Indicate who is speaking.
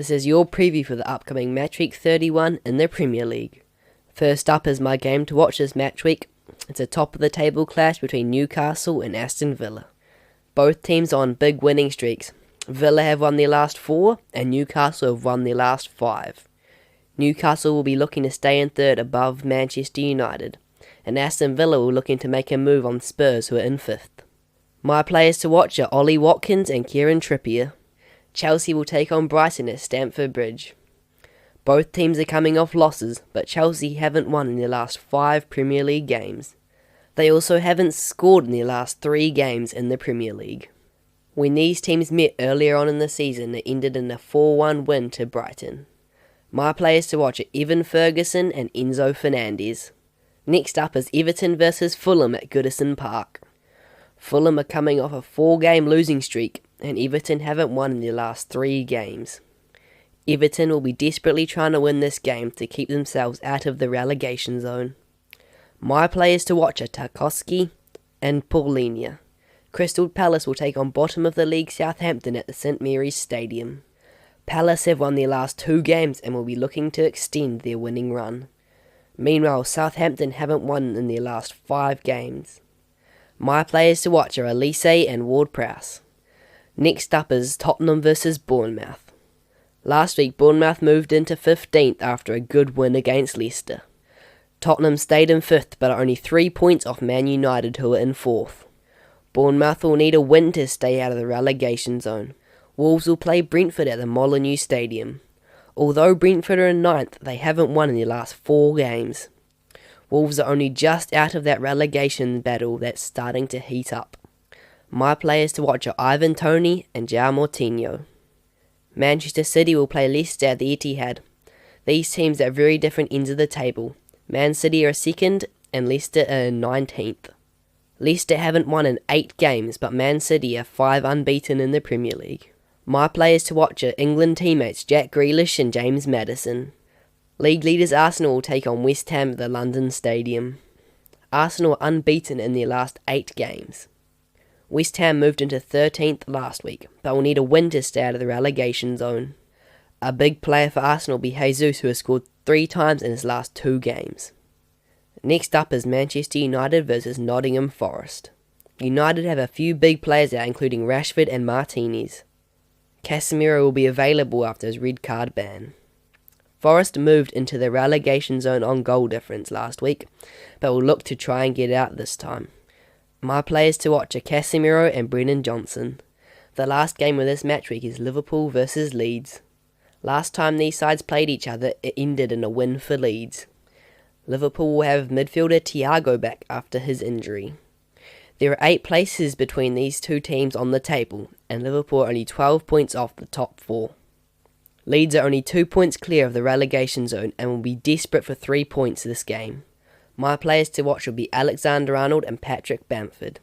Speaker 1: This is your preview for the upcoming Match Week 31 in the Premier League. First up is my game to watch this match week. It's a top of the table clash between Newcastle and Aston Villa. Both teams are on big winning streaks. Villa have won their last 4 and Newcastle have won their last 5. Newcastle will be looking to stay in third above Manchester United, and Aston Villa will looking to make a move on Spurs, who are in 5th. My players to watch are Ollie Watkins and Kieran Trippier. Chelsea will take on Brighton at Stamford Bridge. Both teams are coming off losses, but Chelsea haven't won in their last 5 Premier League games. They also haven't scored in their last 3 games in the Premier League. When these teams met earlier on in the season, it ended in a 4-1 win to Brighton. My players to watch are Evan Ferguson and Enzo Fernandez. Next up is Everton vs Fulham at Goodison Park. Fulham are coming off a 4-game losing streak, and Everton haven't won in their last 3 games. Everton will be desperately trying to win this game to keep themselves out of the relegation zone. My players to watch are Tarkowski and Paulinho. Crystal Palace will take on bottom of the league Southampton at the St Mary's Stadium. Palace have won their last 2 games and will be looking to extend their winning run. Meanwhile, Southampton haven't won in their last 5 games. My players to watch are Elise and Ward-Prowse. Next up is Tottenham vs Bournemouth. Last week, Bournemouth moved into 15th after a good win against Leicester. Tottenham stayed in 5th but are only 3 points off Man United, who are in 4th. Bournemouth will need a win to stay out of the relegation zone. Wolves will play Brentford at the Molineux Stadium. Although Brentford are in 9th, they haven't won in their last 4 games. Wolves are only just out of that relegation battle that's starting to heat up. My players to watch are Ivan Toney and João Moutinho. Manchester City will play Leicester at the Etihad. These teams are at very different ends of the table. Man City are 2nd and Leicester are in 19th. Leicester haven't won in 8 games, but Man City are 5 unbeaten in the Premier League. My players to watch are England teammates Jack Grealish and James Maddison. League leaders Arsenal will take on West Ham at the London Stadium. Arsenal are unbeaten in their last 8 games. West Ham moved into 13th last week, but will need a win to stay out of the relegation zone. A big player for Arsenal will be Jesus, who has scored 3 times in his last 2 games. Next up is Manchester United vs Nottingham Forest. United have a few big players out, including Rashford and Martinez. Casemiro will be available after his red card ban. Forest moved into the relegation zone on goal difference last week, but will look to try and get out this time. My players to watch are Casemiro and Brennan Johnson. The last game of this match week is Liverpool vs Leeds. Last time these sides played each other, it ended in a win for Leeds. Liverpool will have midfielder Thiago back after his injury. There are 8 places between these 2 teams on the table, and Liverpool are only 12 points off the top 4. Leeds are only 2 points clear of the relegation zone and will be desperate for 3 points this game. My players to watch will be Alexander-Arnold and Patrick Bamford.